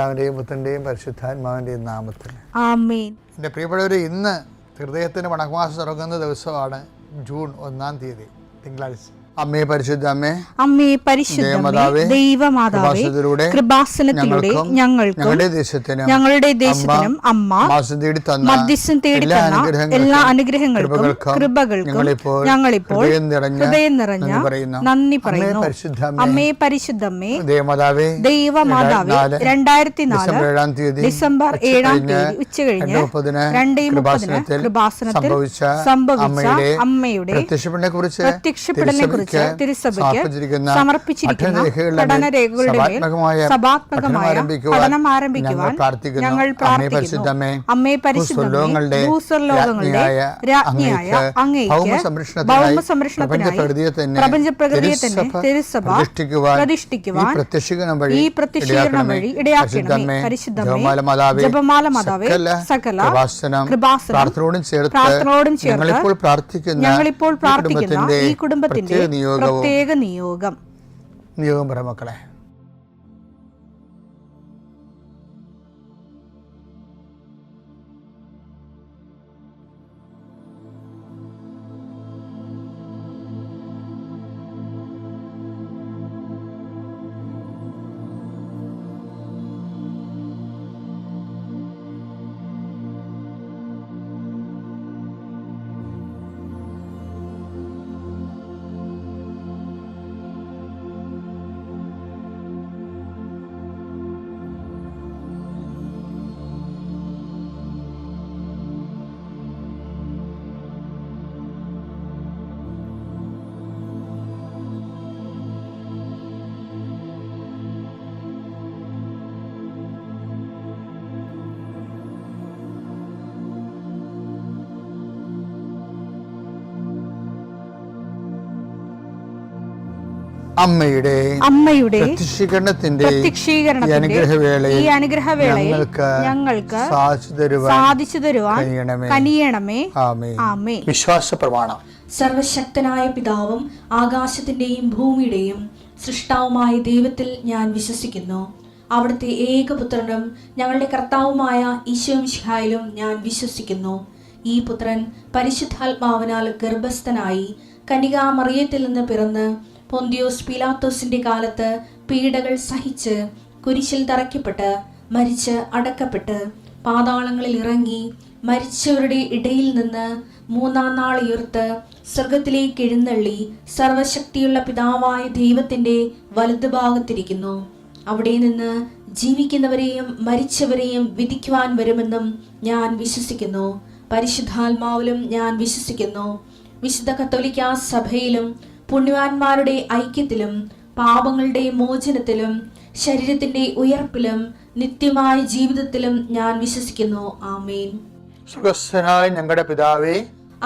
പിതാവിന്റെയും പുത്രന്റെയും പരിശുദ്ധാത്മാവിന്റെയും നാമത്തിൽ ആമേൻ. എൻ്റെ പ്രിയപ്പെട്ടവരെ, ഇന്ന് ഹൃദയത്തിന് വണക്കമാസം തുടങ്ങുന്ന ദിവസമാണ്. ജൂൺ 1-ാം തീയതി, തിങ്കളാഴ്ച. അമ്മേ പരിശുദ്ധ അമ്മേ, അമ്മേ പരിശുദ്ധമേ, ദൈവമാതാവേ, കൃപാസനത്തിലൂടെ ഞങ്ങൾക്കും ഞങ്ങളുടെ ദേശത്തിനും അമ്മ മധ്യസ്ഥം തേടി തന്ന എല്ലാ അനുഗ്രഹങ്ങൾക്കും കൃപകൾക്കും ഞങ്ങളിപ്പോൾ ഹൃദയം നിറഞ്ഞ നന്ദി പറയുന്നു. അമ്മേ പരിശുദ്ധമേ, ദൈവമാതാവേ, 2004 ഡിസംബർ 7-ാം തീയതി ഉച്ചകഴിഞ്ഞ് 2:30 കൃപാസനത്തിൽ സംഭവിച്ച അമ്മയുടെ പ്രത്യക്ഷപ്പെടലിനെ കുറിച്ച് തിരുസഭയ്ക്ക് സമർപ്പിച്ചിരിക്കുന്ന പഠനരേഖകളുടെ മേൽ സഭാത്മകമായ പഠനം ആരംഭിക്കുവാൻ ഞങ്ങൾ പ്രാർത്ഥിക്കുന്നു. അമ്മേ പരിശുദ്ധമേ, ഭൂസ്വർലോകങ്ങളുടെ രാജ്ഞിയായ അങ്ങേയ്ക്ക് ഭൗമ സംരക്ഷണത്തിനായി പ്രപഞ്ചപ്രകൃതിയെ തന്നെ തിരുസഭ പ്രതിഷ്ഠിക്കുവാൻ ഈ പ്രത്യക്ഷീകരണം വഴി ഇടയാക്കണമേ. പരിശുദ്ധമേ, ജപമാല മാതാവേ, സകല കൃപാസനം പ്രാർത്ഥനയോടും ചേർത്ത് ഞങ്ങളിപ്പോൾ പ്രാർത്ഥിക്കുന്ന ഈ കുടുംബത്തിന്റെ പ്രത്യേക നിയോഗം പറ മക്കളെ. അമ്മയുടെ പ്രത്യക്ഷീകരണത്തിന്റെ ഈ അനുഗ്രഹവേളയിൽ ഞങ്ങൾക്ക് സാധിച്ചു തരുവാൻ കനിയണമേ. ആമേൻ. വിശ്വാസ പ്രമാണം. സർവശക്തനായ പിതാവും ആകാശത്തിന്റെയും ഭൂമിയുടെയും സൃഷ്ടാവുമായ ദൈവത്തിൽ ഞാൻ വിശ്വസിക്കുന്നു. അവിടുത്തെ ഏകപുത്രനും ഞങ്ങളുടെ കർത്താവുമായ ഈശോമിശിഹായിലും ഞാൻ വിശ്വസിക്കുന്നു. ഈ പുത്രൻ പരിശുദ്ധാത്മാവിനാൽ ഗർഭസ്ഥനായി കന്യകാമറിയത്തിൽ നിന്ന് പിറന്ന് പൊന്തിയോസ് പീലാത്തോസിന്റെ കാലത്ത് പീഡകൾ സഹിച്ച് കുരിശിൽ തറയ്ക്കപ്പെട്ട് മരിച്ച് അടക്കപ്പെട്ട് പാതാളങ്ങളിൽ ഇറങ്ങി മരിച്ചവരുടെ ഇടയിൽ നിന്ന് 3-ാം നാൾ ഉയർത്ത് സ്വർഗത്തിലേക്ക് എഴുന്നള്ളി സർവശക്തിയുള്ള പിതാവായ ദൈവത്തിന്റെ വലതുഭാഗത്തിരിക്കുന്നു. അവിടെ നിന്ന് ജീവിക്കുന്നവരെയും മരിച്ചവരെയും വിധിക്കുവാൻ വരുമെന്നും ഞാൻ വിശ്വസിക്കുന്നു. പരിശുദ്ധാത്മാവിലും ഞാൻ വിശ്വസിക്കുന്നു. വിശുദ്ധ കത്തോലിക്കാ സഭയിലും പുണ്യവാന്മാരുടെ ഐക്യത്തിലും പാപങ്ങളുടെ മോചനത്തിലും ശരീരത്തിന്റെ ഉയർപ്പിലും നിത്യമായ ജീവിതത്തിലും ഞാൻ വിശ്വസിക്കുന്നു. ആമേൻ. സ്വർഗ്ഗസ്ഥനായ ഞങ്ങളുടെ പിതാവേ,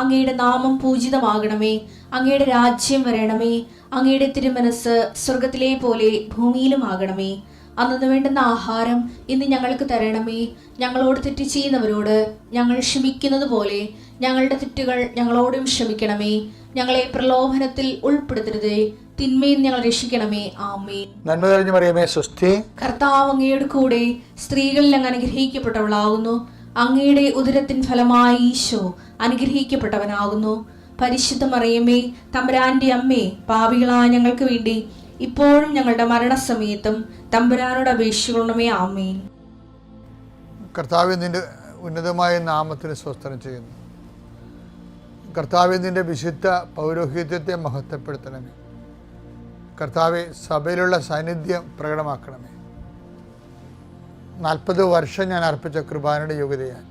അങ്ങയുടെ നാമം പൂജിതമാകണമേ. അങ്ങയുടെ രാജ്യം വരണമേ. അങ്ങയുടെ തിരുമനസ് സ്വർഗത്തിലെ പോലെ ഭൂമിയിലും ആകണമേ. അന്നു വേണ്ടുന്ന ആഹാരം ഇന്ന് ഞങ്ങൾക്ക് തരണമേ. ഞങ്ങളോട് തെറ്റ് ചെയ്യുന്നവരോട് ഞങ്ങൾ ക്ഷമിക്കുന്നത് പോലെ ഞങ്ങളുടെ തെറ്റുകൾ ഞങ്ങളോടും ക്ഷമിക്കണമേ. ഞങ്ങളെ പ്രലോഭനത്തിൽ ഉൾപ്പെടുത്തരുതേ, തിന്മയിൽ ഞങ്ങൾ രക്ഷിക്കണമേ. ആമേൻ. നന്മ നിറഞ്ഞ മറിയമേ, സ്വസ്തി. കർത്താവ് അങ്ങയുടെ കൂടെ സ്ത്രീകളിൽ അങ്ങ് അനുഗ്രഹിക്കപ്പെട്ടവളാകുന്നു. അങ്ങയുടെ ഉദരത്തിൻ ഫലമായി ഈശോ അനുഗ്രഹിക്കപ്പെട്ടവനാകുന്നു. പരിശുദ്ധ മറിയമേ, തമ്പുരാന്റെ അമ്മേ, പാപികളായ ഞങ്ങൾക്ക് വേണ്ടി ഇപ്പോഴും ഞങ്ങളുടെ മരണസമയത്തും തമ്പുരാനോട് അപേക്ഷിക്കണമേ. ആമേൻ. കർത്താവേ, നിന്റെ ഉന്നതമായ നാമത്തിന് സ്വസ്ത്രം ചെയ്യുന്നു. കർത്താവേ, നിന്റെ വിശുദ്ധ പൗരോഹിത്യത്തെ മഹത്വപ്പെടുത്തണമേ. കർത്താവെ, സഭയിലുള്ള സാന്നിധ്യം പ്രകടമാക്കണമേ. 40 വർഷം ഞാൻ അർപ്പിച്ച കൃപാനയുടെ യോഗ്യതയാൽ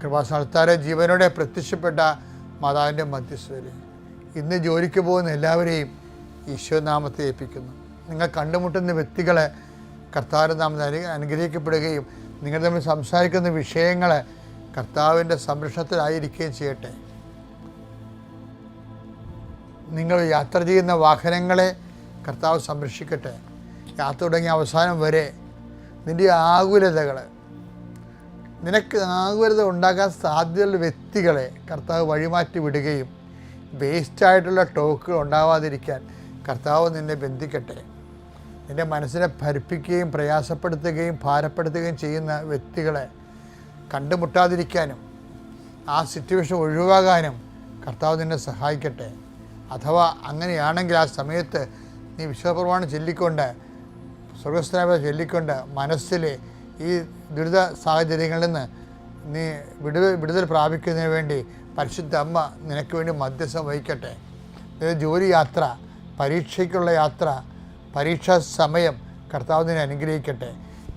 കൃപാസ്ഥാനത്താരെ ജീവനോടെ പ്രത്യക്ഷപ്പെട്ട മാതാവിൻ്റെ മധ്യസ്ഥതയിൽ ഇന്ന് ജോലിക്ക് പോകുന്ന എല്ലാവരെയും ഈശോനാമത്തെ ഏൽപ്പിക്കുന്നു. നിങ്ങൾ കണ്ടുമുട്ടുന്ന വ്യക്തികളെ കർത്താവിൻ്റെ നാമത്തിൽ അനുഗ്രഹിക്കപ്പെടുകയും നിങ്ങൾ തമ്മിൽ സംസാരിക്കുന്ന വിഷയങ്ങൾ കർത്താവിൻ്റെ സംരക്ഷണത്തിലായിരിക്കുകയും ചെയ്യട്ടെ. നിങ്ങൾ യാത്ര ചെയ്യുന്ന വാഹനങ്ങളെ കർത്താവ് സംരക്ഷിക്കട്ടെ. യാത്ര തുടങ്ങിയ അവസാനം വരെ നിൻ്റെ ആകുലതകൾ, നിനക്ക് ആകുലത ഉണ്ടാക്കാൻ സാധ്യതയുള്ള വ്യക്തികളെ കർത്താവ് വഴിമാറ്റി വിടുകയും വേസ്റ്റായിട്ടുള്ള ടോക്കുകൾ ഉണ്ടാവാതിരിക്കാൻ കർത്താവ് നിന്നെ ബന്ധിക്കട്ടെ. എൻ്റെ മനസ്സിനെ ഭരിപ്പിക്കുകയും പ്രയാസപ്പെടുത്തുകയും ഭാരപ്പെടുത്തുകയും ചെയ്യുന്ന വ്യക്തികളെ കണ്ടുമുട്ടാതിരിക്കാനും ആ സിറ്റുവേഷൻ ഒഴിവാകാനും കർത്താവ് നിന്നെ സഹായിക്കട്ടെ. അഥവാ അങ്ങനെയാണെങ്കിൽ ആ സമയത്ത് നീ വിശ്വപ്രമാണം ചൊല്ലിക്കൊണ്ട്, സ്വർഗസ്ഥനായ ചൊല്ലിക്കൊണ്ട് മനസ്സിൽ ഈ ദുരിത സാഹചര്യങ്ങളിൽ നിന്ന് നീ വിടുതൽ പ്രാപിക്കുന്നതിന് വേണ്ടി പരിശുദ്ധ അമ്മ നിനക്ക് വേണ്ടി മധ്യസ്ഥം വഹിക്കട്ടെ. ജോലി യാത്ര, പരീക്ഷയ്ക്കുള്ള യാത്ര, പരീക്ഷാ സമയം കർത്താവ് നിന്നെ അനുഗ്രഹിക്കട്ടെ.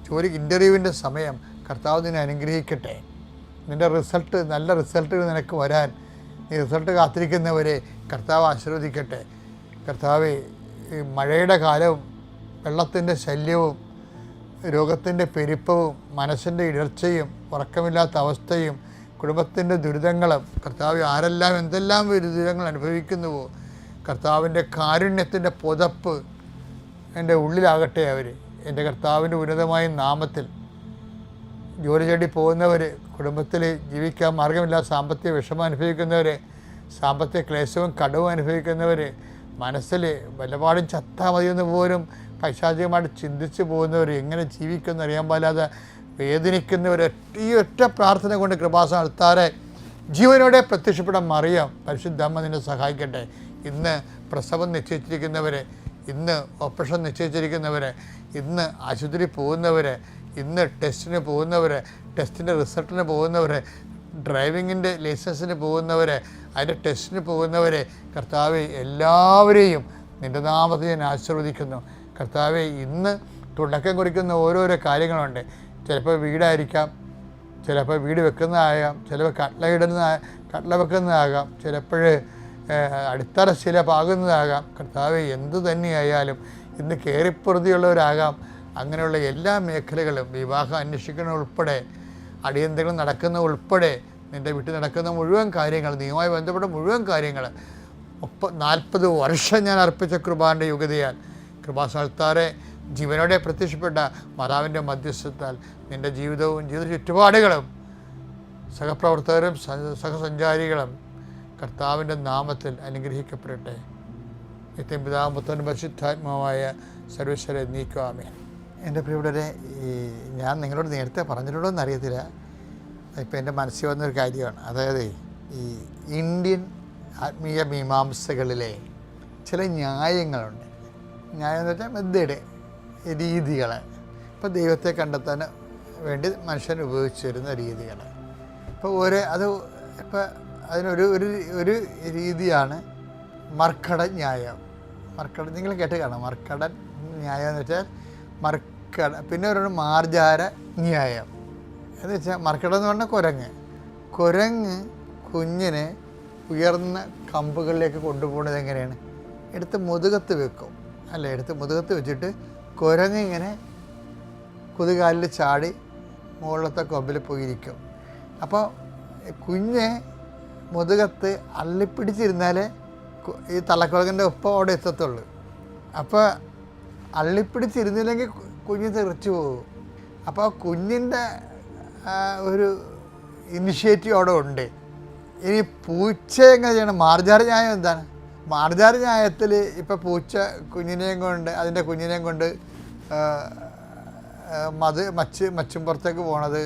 ജോലി ഇൻ്റർവ്യൂവിൻ്റെ സമയം കർത്താവ് നിന്നെ അനുഗ്രഹിക്കട്ടെ. നിൻ്റെ റിസൾട്ട്, നല്ല റിസൾട്ടുകൾ നിനക്ക് വരാൻ നീ റിസൾട്ട് കാത്തിരിക്കുന്നവരെ കർത്താവ് ആശീർവദിക്കട്ടെ. കർത്താവ് ഈ മഴയുടെ കാലവും വെള്ളത്തിൻ്റെ ശല്യവും രോഗത്തിൻ്റെ പെരുപ്പവും മനസ്സിൻ്റെ ഇടർച്ചയും ഉറക്കമില്ലാത്ത അവസ്ഥയും കുടുംബത്തിൻ്റെ ദുരിതങ്ങളും കർത്താവ് ആരെല്ലാം എന്തെല്ലാം ദുരിതങ്ങൾ അനുഭവിക്കുന്നുവോ കർത്താവിൻ്റെ കാരുണ്യത്തിൻ്റെ പുതപ്പ് എൻ്റെ ഉള്ളിലാകട്ടെ. അവർ എൻ്റെ കർത്താവിൻ്റെ ഉന്നതമായ നാമത്തിൽ ജോലി തേടി പോകുന്നവർ, കുടുംബത്തിൽ ജീവിക്കാൻ മാർഗമില്ലാതെ സാമ്പത്തിക വിഷമം അനുഭവിക്കുന്നവർ, സാമ്പത്തിക ക്ലേശവും കടവും അനുഭവിക്കുന്നവർ, മനസ്സിൽ വല്ലപാടും ചത്താൽ മതിയെന്ന് പോലും പൈശാചികമായിട്ട് ചിന്തിച്ച് പോകുന്നവർ, എങ്ങനെ ജീവിക്കുമെന്ന് അറിയാൻ പാടില്ലാതെ വേദനിക്കുന്നവർ, ഈ ഒറ്റ പ്രാർത്ഥന കൊണ്ട് കൃപാസനം അൾത്താരെ ജീവനോടെ പ്രത്യക്ഷപ്പെടാൻ മറിയാം പരിശുദ്ധ അമ്മ നിന്നെ സഹായിക്കട്ടെ. ഇന്ന് പ്രസവം നിശ്ചയിച്ചിരിക്കുന്നവരെ, ഇന്ന് ഓപ്പറേഷൻ നിശ്ചയിച്ചിരിക്കുന്നവരെ, ഇന്ന് ആശുപത്രി പോകുന്നവരെ, ഇന്ന് ടെസ്റ്റിന് പോകുന്നവരെ, ടെസ്റ്റിൻ്റെ റിസൾട്ടിന് പോകുന്നവരെ, ഡ്രൈവിങ്ങിൻ്റെ ലൈസൻസിന് പോകുന്നവരെ, അതിൻ്റെ ടെസ്റ്റിന് പോകുന്നവരെ, കർത്താവെ എല്ലാവരെയും നിൻ്റെ നാമത്തിൽ ഞാൻ ആശീർവദിക്കുന്നു. കർത്താവെ ഇന്ന് തുടക്കം കുറിക്കുന്ന ഓരോരോ കാര്യങ്ങളുണ്ട്. ചിലപ്പോൾ വീടായിരിക്കാം, ചിലപ്പോൾ വീട് വെക്കുന്നതാകാം, ചിലപ്പോൾ കട്ട്ല വെക്കുന്നതാകാം, ചിലപ്പോൾ അടിത്തറ ശില പാകുന്നതാകാം. കർത്താവെ എന്തു തന്നെയായാലും ഇന്ന് കയറിപ്പൊറുതിയുള്ളവരാകാം. അങ്ങനെയുള്ള എല്ലാ മേഖലകളും, വിവാഹം അന്വേഷിക്കുന്ന ഉൾപ്പെടെ, അടിയന്തരങ്ങൾ നടക്കുന്ന ഉൾപ്പെടെ, നിൻ്റെ വീട്ടിൽ നടക്കുന്ന മുഴുവൻ കാര്യങ്ങൾ, നീയുമായി ബന്ധപ്പെട്ട മുഴുവൻ കാര്യങ്ങൾ 40 വർഷം ഞാൻ അർപ്പിച്ച കൃപാൻ്റെ യുഗതയാൽ കൃപാസ്ഥാനത്താറെ ജീവനോടെ പ്രത്യക്ഷപ്പെട്ട മാതാവിൻ്റെ മധ്യസ്ഥത്താൽ നിൻ്റെ ജീവിതവും ജീവിത ചുറ്റുപാടുകളും സഹപ്രവർത്തകരും സഹസഞ്ചാരികളും കർത്താവിൻ്റെ നാമത്തിൽ അനുഗ്രഹിക്കപ്പെടട്ടെ. നിത്യം പിതാവും പുത്രനും പരിശുദ്ധാത്മാവായ സർവേശ്വരെ നീക്കുവാമേ. എൻ്റെ പ്രിയപ്പെട്ടവരെ, ഞാൻ നിങ്ങളോട് നേരത്തെ പറഞ്ഞിട്ടുണ്ടോ എന്ന് അറിയത്തില്ല, ഇപ്പം എൻ്റെ മനസ്സിൽ വന്നൊരു കാര്യമാണ്. അതായത് ഈ ഇന്ത്യൻ ആത്മീയ മീമാംസകളിലെ ചില ന്യായങ്ങളുണ്ട്. ന്യായം എന്ന് വെച്ചാൽ മെത്തേഡ്, രീതികൾ. ഇപ്പോൾ ദൈവത്തെ കണ്ടെത്താൻ വേണ്ടി മനുഷ്യൻ ഉപയോഗിച്ച് വരുന്ന രീതികൾ. ഇപ്പോൾ അതിനൊരു ഒരു രീതിയാണ് മർക്കടൻ ന്യായം. നിങ്ങൾ കേട്ട് കാണാം. മർക്കടൻ ന്യായം എന്ന് വെച്ചാൽ പിന്നെ ഒരു മാർജാര ന്യായം എന്ന് വെച്ചാൽ, മർക്കടം എന്ന് പറഞ്ഞാൽ കുരങ്ങ് കുഞ്ഞിനെ ഉയർന്ന കമ്പുകളിലേക്ക് കൊണ്ടുപോകുന്നത് എങ്ങനെയാണ്? എടുത്ത് മുതുകത്ത് വെക്കും, അല്ല, എടുത്ത് മുതുകത്ത് വെച്ചിട്ട് കുരങ്ങ് ഇങ്ങനെ കുതികാലിൽ ചാടി മുകളിലത്തെ കൊമ്പിൽ പോയിരിക്കും. അപ്പോൾ കുഞ്ഞ് മുതുകത്ത് അള്ളിപ്പിടിച്ചിരുന്നാലേ ഈ തള്ളക്കുരങ്ങൻ്റെ ഒപ്പം അവിടെ എത്തത്തുള്ളൂ. അപ്പോൾ അള്ളിപ്പിടിച്ചിരുന്നില്ലെങ്കിൽ കുഞ്ഞ് തെറിച്ചു പോകും. അപ്പോൾ കുഞ്ഞിൻ്റെ ഒരു ഇനിഷ്യേറ്റീവ് അവിടെ ഉണ്ട്. ഇനി പൂച്ച എങ്ങനെ ചെയ്യണം? മാർജാര ന്യായം എന്താണ്? മാർജാര ന്യായത്തിൽ ഇപ്പോൾ പൂച്ച അതിൻ്റെ കുഞ്ഞിനെയും കൊണ്ട് മച്ചും പുറത്തേക്ക് പോണത്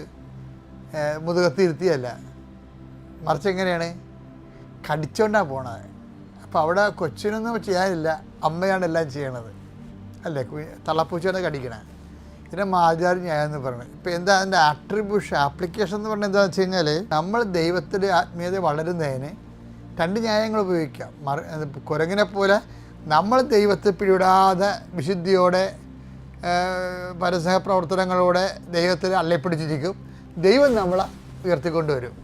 മുതുകത്ത് ഇരുത്തിയല്ല, മറിച്ച് എങ്ങനെയാണ്? കടിച്ചുകൊണ്ടാണ് പോണത്. അപ്പോൾ അവിടെ കൊച്ചിനൊന്നും ചെയ്യാനില്ല, അമ്മയാണ് എല്ലാം ചെയ്യണത്, അല്ലേ? തള്ളപ്പൂച്ചയാണ് കടിക്കണേ. ഇതിനെ മാർജാര ന്യായം എന്ന് പറയുന്നത്. ഇപ്പോൾ എന്താ അതിൻ്റെ ആപ്ലിക്കേഷൻ എന്ന് പറഞ്ഞാൽ എന്താണെന്ന് വെച്ച് കഴിഞ്ഞാൽ, നമ്മൾ ദൈവത്തിൻ്റെ ആത്മീയത വളരുന്നതിന് 2 ന്യായങ്ങൾ ഉപയോഗിക്കാം. കുരങ്ങിനെ പോലെ നമ്മൾ ദൈവത്തെ പിടിവിടാതെ വിശുദ്ധിയോടെ പരസ്യ പ്രവർത്തനങ്ങളോടെ ദൈവത്തിൽ അള്ളിപ്പിടിച്ചിരിക്കും, ദൈവം നമ്മളെ ഉയർത്തിക്കൊണ്ടുവരും.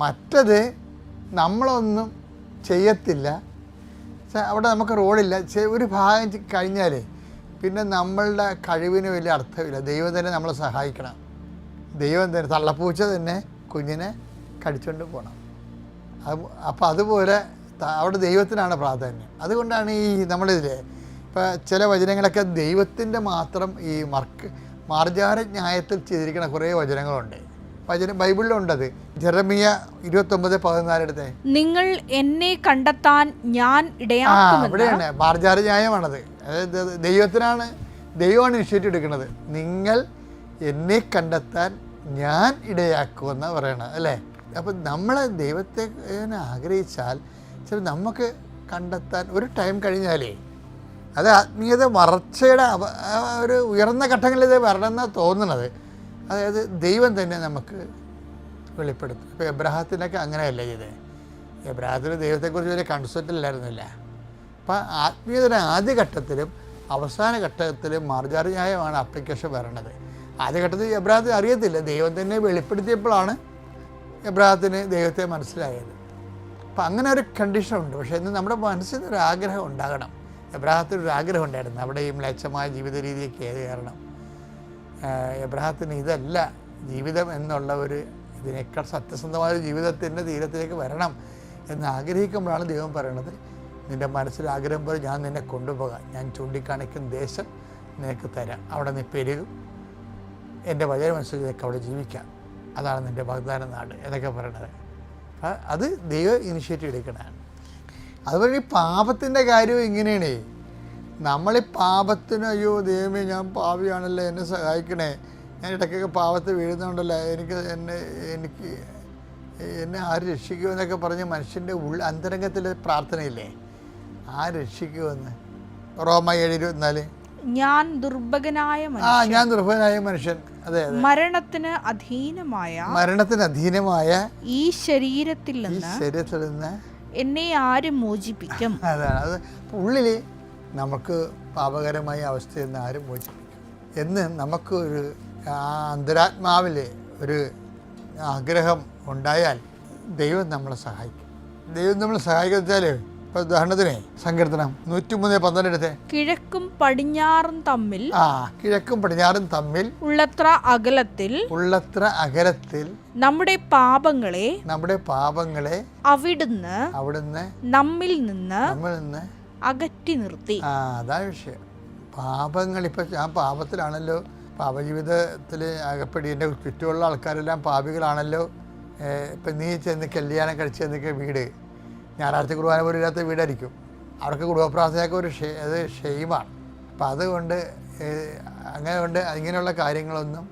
മറ്റത് നമ്മളൊന്നും ചെയ്യത്തില്ല, അവിടെ നമുക്ക് റോളില്ല, ഒരു ഭാഗം കഴിഞ്ഞാൽ പിന്നെ നമ്മളുടെ കഴിവിന് വലിയ അർത്ഥമില്ല. ദൈവം തന്നെ നമ്മളെ സഹായിക്കണം. ദൈവം തന്നെ, തള്ളപ്പൂച്ച തന്നെ കുഞ്ഞിനെ കടിച്ചുകൊണ്ട് പോകണം. അപ്പോൾ അതുപോലെ അവിടെ ദൈവത്തിനാണ് പ്രാധാന്യം. അതുകൊണ്ടാണ് ഈ നമ്മളിതിലെ ഇപ്പോൾ ചില വചനങ്ങളൊക്കെ ദൈവത്തിൻ്റെ മാത്രം ഈ മാർജാര ന്യായത്തിൽ ചെയ്തിരിക്കുന്ന കുറേ വചനങ്ങളുണ്ട്. ബൈബിളിലുണ്ടത്. ജെറമിയ 29:14 എടുത്തേ. നിങ്ങൾ എന്നെ കണ്ടെത്താൻ ഞാൻ ഇടയാക്കുമെന്ന്. ഇവിടെയാണ് മാർജാര ന്യായമാണത്. അതായത് ദൈവത്തിനാണ് ദൈവമാണ് ഇനിഷ്യേറ്റീവ് എടുക്കുന്നത്. നിങ്ങൾ എന്നെ കണ്ടെത്താൻ ഞാൻ ഇടയാക്കുമെന്ന് പറയണം അല്ലേ. അപ്പം നമ്മൾ ദൈവത്തെ ആഗ്രഹിച്ചാൽ ചില നമുക്ക് കണ്ടെത്താൻ ഒരു ടൈം കഴിഞ്ഞാലേ അത് ആത്മീയത വളർച്ചയുടെ ഒരു ഉയർന്ന ഘട്ടങ്ങളിൽ ഇത് വരണമെന്നാണ് തോന്നുന്നത്. അതായത് ദൈവം തന്നെ നമുക്ക് വെളിപ്പെടുത്തും. ഇപ്പോൾ എബ്രഹാത്തിനൊക്കെ അങ്ങനെയല്ല ചെയ്തത്. എബ്രഹാത്തിന് ദൈവത്തെക്കുറിച്ച് വലിയ കൺസെപ്റ്റില്ലായിരുന്നില്ല. അപ്പം ആത്മീയതയുടെ ആദ്യഘട്ടത്തിലും അവസാന ഘട്ടത്തിലും മാർജാറിയായമാണ് ആപ്ലിക്കേഷൻ വരണത്. ആദ്യഘട്ടത്തിൽ എബ്രഹാത്തിന് അറിയത്തില്ല, ദൈവം തന്നെ വെളിപ്പെടുത്തിയപ്പോഴാണ് എബ്രഹാത്തിന് ദൈവത്തെ മനസ്സിലായത്. അപ്പം അങ്ങനെ ഒരു കണ്ടീഷനുണ്ട്. പക്ഷേ ഇന്ന് നമ്മുടെ മനസ്സിൽ ഒരു ആഗ്രഹം ഉണ്ടാകണം. എബ്രഹാത്തിന് ഒരു ആഗ്രഹം ഉണ്ടായിരുന്നു, അവിടെ ഈ മ്ലേച്ഛമായ ജീവിത രീതിയൊക്കെ ഏത് കാരണം. എബ്രഹാത്തിന് ഇതല്ല ജീവിതം എന്നുള്ള ഒരു ഇതിനേക്കാൾ സത്യസന്ധമായ ജീവിതത്തിൻ്റെ തീരത്തിലേക്ക് വരണം എന്ന് ആഗ്രഹിക്കുമ്പോഴാണ് ദൈവം പറയണത്, നിൻ്റെ മനസ്സിൽ ആഗ്രഹം പോലെ ഞാൻ നിന്നെ കൊണ്ടുപോകാം, ഞാൻ ചൂണ്ടിക്കാണിക്കുന്ന ദേശം നിനക്ക് തരാം, അവിടെ നീ പെരുകും, എൻ്റെ വചനമനുസരിച്ച് നിനക്ക് അവിടെ ജീവിക്കാം, അതാണ് നിൻ്റെ വാഗ്ദാന നാട് എന്നൊക്കെ പറയണത്. അത് ദൈവം ഇനിഷ്യേറ്റീവ് എടുക്കണതാണ്. അതുപോലെ ഈ പാപത്തിൻ്റെ കാര്യവും ഇങ്ങനെയാണ്. നമ്മളീ പാപത്തിന് അയ്യോ ദൈവമേ ഞാൻ പാപിയാണല്ലോ എന്നെ സഹായിക്കണേ, ഞാൻ ഇടയ്ക്കൊക്കെ പാപത്തിൽ വീഴുന്നുണ്ടല്ലോ, എന്നെ ആര് രക്ഷിക്കുമെന്നൊക്കെ പറഞ്ഞ് മനുഷ്യൻ്റെ അന്തരംഗത്തിലെ പ്രാർത്ഥനയില്ലേ, ആ രക്ഷിക്കുമെന്ന്. റോമ 7:24 ഞാൻ ദുർബലനായ മനുഷ്യൻ, അതെ, മരണത്തിന് അധീനമായ ഈ ശരീരത്തിൽ നിന്ന് എന്നെ ആര് മോചിപ്പിക്കും? അതാണ് അത്. ഉള്ളിൽ നമുക്ക് പാപകരമായ അവസ്ഥയിൽ നിന്ന് ആരും മോചിപ്പിക്കും എന്ന് നമുക്ക് ഒരു അന്തരാത്മാവിൽ ഒരു ആഗ്രഹം ഉണ്ടായാൽ ദൈവം നമ്മളെ സഹായിക്കും. ദൈവം നമ്മളെ സഹായിക്കുക വെച്ചാൽ ഇപ്പോൾ ഉദാഹരണത്തിന് സങ്കീർത്തനം 103:12 എടുത്തേ. കിഴക്കും പടിഞ്ഞാറും തമ്മിൽ ഉള്ളത്ര അകലത്തിൽ നമ്മുടെ പാപങ്ങളെ അവിടുന്ന് നമ്മിൽ നിന്ന് അകറ്റി നിർത്തി. അതാണ് വിഷയം. പാപങ്ങൾ ഇപ്പം ഞാൻ പാപത്തിലാണല്ലോ, പാപജീവിതത്തിൽ അകപ്പെടി, എൻ്റെ ചുറ്റുമുള്ള ആൾക്കാരെല്ലാം പാപികളാണല്ലോ. ഇപ്പം നീ ചെന്ന് കല്യാണം കഴിച്ച് ചെന്നൊക്കെ വീട് ഞായറാഴ്ച കുർബാന പോലും ഇല്ലാത്ത വീടായിരിക്കും. അവർക്ക് കുടുംബപ്രാർത്ഥനയൊക്കെ അത് ഷെയിമാണ്. അപ്പം അതുകൊണ്ട് ഇങ്ങനെയുള്ള കാര്യങ്ങളൊന്നും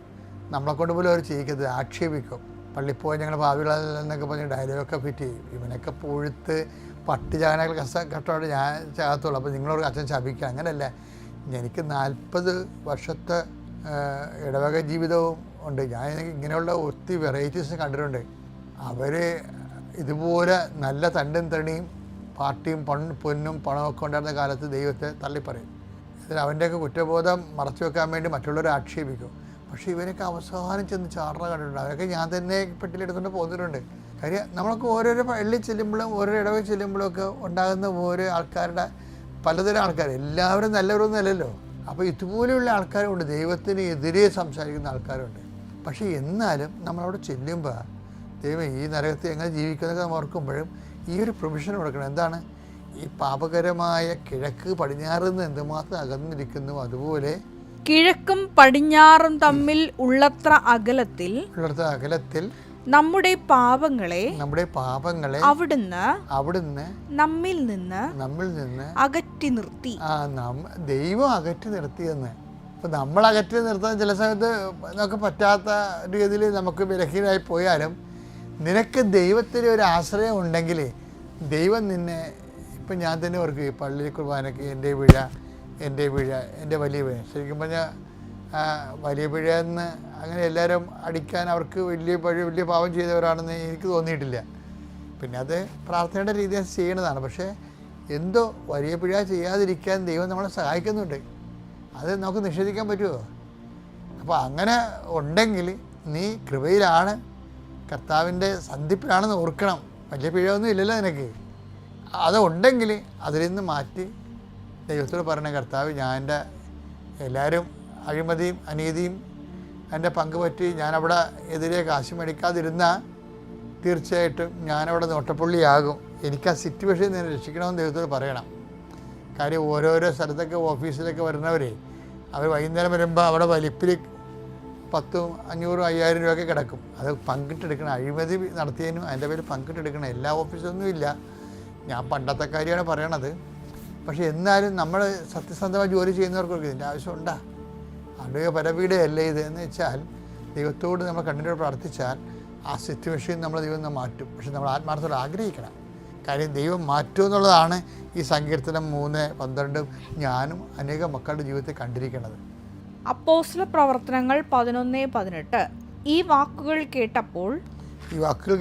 നമ്മളെക്കൊണ്ട് പോലും അവർ ചെയ്യിക്കരുത്, ആക്ഷേപിക്കും. പള്ളിയിൽ പോയി ഞങ്ങൾ പാവികളെന്നൊക്കെ പറഞ്ഞ് ഡയലോഗൊക്കെ ഫിറ്റ് ചെയ്യും. ഇവനൊക്കെ പൊഴുത്ത് പട്ടി ചാനകൾ കഷ്ടമായിട്ട് ഞാൻ ചാകത്തുള്ളൂ, അപ്പോൾ നിങ്ങളോട് അച്ഛൻ ശപിക്കുക. അങ്ങനെയല്ല, എനിക്ക് 40 വർഷത്തെ ഇടവക ജീവിതവും ഉണ്ട്. ഞാൻ ഇങ്ങനെയുള്ള ഒത്തിരി വെറൈറ്റീസ് കണ്ടിട്ടുണ്ട്. അവർ ഇതുപോലെ നല്ല തണ്ടും തണിയും പാർട്ടിയും പൊന്നും പണമൊക്കെ ഉണ്ടായിരുന്ന കാലത്ത് ദൈവത്തെ തള്ളിപ്പറയും. ഇതിൽ അവൻ്റെയൊക്കെ കുറ്റബോധം മറച്ചു വെക്കാൻ വേണ്ടി മറ്റുള്ളവരെ ആക്ഷേപിക്കും. പക്ഷേ ഇവനൊക്കെ അവസാനം ചെന്ന് ചാടുന്ന കണ്ടിട്ടുണ്ട്. അതൊക്കെ ഞാൻ തന്നെ പെട്ടിലെടുത്തുകൊണ്ട് പോന്നിട്ടുണ്ട്. കാര്യം നമ്മളൊക്കെ ഓരോരോ പള്ളി ചെല്ലുമ്പോഴും ഓരോ ഇടവ ചെല്ലുമ്പോഴും ഒക്കെ ഉണ്ടാകുന്ന ഓരോ ആൾക്കാരുടെ പലതരം ആൾക്കാർ, എല്ലാവരും നല്ലവരൊന്നും അല്ലല്ലോ. അപ്പോൾ ഇതുപോലെയുള്ള ആൾക്കാരുണ്ട്, ദൈവത്തിന് എതിരെ സംസാരിക്കുന്ന ആൾക്കാരുണ്ട്. പക്ഷേ എന്നാലും നമ്മളവിടെ ചെല്ലുമ്പോൾ ദൈവം ഈ നരകത്തിൽ എങ്ങനെ ജീവിക്കുന്നതൊക്കെ നമ്മൾ ഓർക്കുമ്പോഴും ഈ ഒരു പ്രൊവിഷൻ കൊടുക്കണം. എന്താണ്? ഈ പാപകരമായ കിഴക്ക് പടിഞ്ഞാറിൽ നിന്ന് എന്തുമാത്രം അകന്നിരിക്കുന്നു, അതുപോലെ കിഴക്കും പടിഞ്ഞാറും തമ്മിൽ ഉള്ളത്ര അകലത്തിൽ നമ്മുടെ പാപങ്ങളെ അവിടുന്ന് നമ്മിൽ നിന്ന് അകറ്റി നിർത്തി. ദൈവം അകറ്റി നിർത്തിയെന്ന്. അപ്പം നമ്മൾ അകറ്റി നിർത്താൻ ചില സമയത്ത് നമുക്ക് പറ്റാത്ത രീതിയിൽ നമുക്ക് ബലഹീനമായി പോയാലും നിനക്ക് ദൈവത്തിന് ഒരു ആശ്രയം ഉണ്ടെങ്കിൽ ദൈവം നിന്നെ, ഇപ്പം ഞാൻ തന്നെ ഓർക്കും, ഈ പള്ളി കുർബാനയ്ക്ക് എൻ്റെ വലിയ പിഴ, ശരിക്കും പറഞ്ഞാൽ വലിയ പിഴ എന്ന് അങ്ങനെ എല്ലാവരും അടിക്കാൻ അവർക്ക് വലിയ പാപം ചെയ്തവരാണെന്ന് എനിക്ക് തോന്നിയിട്ടില്ല. പിന്നെ അത് പ്രാർത്ഥനയുടെ രീതിയിൽ ചെയ്യേണ്ടതാണ്. പക്ഷേ എന്തോ വലിയ പിഴ ചെയ്യാതിരിക്കാൻ ദൈവം നമ്മളെ സഹായിക്കുന്നുണ്ട്. അത് നമുക്ക് നിഷേധിക്കാൻ പറ്റുമോ? അപ്പോൾ അങ്ങനെ ഉണ്ടെങ്കിൽ നീ കൃപയിലാണ്, കർത്താവിൻ്റെ സന്ധിപ്പിലാണെന്ന് ഓർക്കണം. വലിയ പിഴയൊന്നും ഇല്ലല്ലോ നിനക്ക്. അതുണ്ടെങ്കിൽ അതിൽ നിന്ന് മാറ്റി ദൈവത്തോട് പറഞ്ഞ കർത്താവ്, ഞാൻ എൻ്റെ എല്ലാവരും അഴിമതിയും അനീതിയും എൻ്റെ പങ്ക് പറ്റി ഞാനവിടെ എതിരെ കാശ് മേടിക്കാതിരുന്നാൽ തീർച്ചയായിട്ടും ഞാനവിടെ നോട്ടപ്പുള്ളിയാകും. എനിക്ക് ആ സിറ്റുവേഷനിൽ നിന്ന് രക്ഷിക്കണമെന്ന് ദൈവത്തോട് പറയണം. കാര്യം ഓരോരോ സ്ഥലത്തൊക്കെ ഓഫീസിലൊക്കെ വരുന്നവരെ അവർ വൈകുന്നേരം വരുമ്പോൾ അവിടെ വലിപ്പിൽ 10, 500, 5000 രൂപയൊക്കെ കിടക്കും. അത് പങ്കിട്ടെടുക്കണം. അഴിമതി നടത്തിയതിനും അതിൻ്റെ പേര് പങ്കിട്ടെടുക്കണം. എല്ലാ ഓഫീസൊന്നും ഇല്ല, ഞാൻ പണ്ടത്തെ കാര്യമാണ് പറയണത്. പക്ഷേ എന്നാലും നമ്മൾ സത്യസന്ധമായി ജോലി ചെയ്യുന്നവർക്കൊക്കെ ഇതിൻ്റെ ആവശ്യമുണ്ടാ? ആത്മീയ പരപീഡയല്ലേ ഇത് എന്ന് വെച്ചാൽ ദൈവത്തോട് നമ്മൾ കണ്ണീരോട് പ്രാർത്ഥിച്ചാൽ ആ സിറ്റുവേഷൻ നമ്മൾ ദൈവം മാറ്റും. പക്ഷെ നമ്മൾ ആത്മാർത്ഥത്തോടെ ആഗ്രഹിക്കണം. കാര്യം ദൈവം മാറ്റും എന്നുള്ളതാണ് ഈ സങ്കീർത്തനം 3:12 ഞാനും അനേകം മക്കളുടെ ജീവിതത്തിൽ കണ്ടിരിക്കുന്നത്. അപ്പോസ്തല പ്രവർത്തനങ്ങൾ 11:18 ഈ വാക്കുകൾ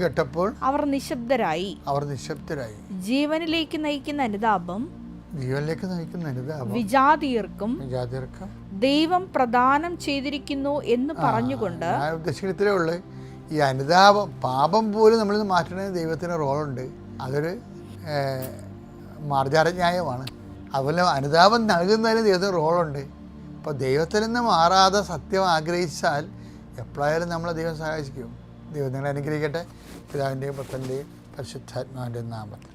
കേട്ടപ്പോൾ അവർ നിശബ്ദരായി. ജീവനിലേക്ക് നയിക്കുന്ന അനുതാപം വിജാതീയർക്കും ദൈവം പ്രദാനം ചെയ്തിരിക്കുന്നു എന്ന് പറഞ്ഞുകൊണ്ട് ഉദ്ദേശിക്കത്തേ ഉള്ളു. ഈ അനുതാപം, പാപം പോലും നമ്മളിത് മാറ്റണമെങ്കിൽ ദൈവത്തിന് റോളുണ്ട്. അതൊരു മാർജാരന്യായമാണ്. അതുപോലെ അനുതാപം നൽകുന്നതിന് ദൈവത്തിന് റോളുണ്ട്. അപ്പോൾ ദൈവത്തിൽ നിന്ന് മാറാതെ സത്യം ആഗ്രഹിച്ചാൽ എപ്പോഴായാലും നമ്മളെ ദൈവം സഹായിക്കും. ദൈവം നിങ്ങളെ അനുഗ്രഹിക്കട്ടെ. പിതാവിൻ്റെയും പുത്രൻ്റെയും പരിശുദ്ധാത്മാവിൻ്റെയും നാമത്തിൽ.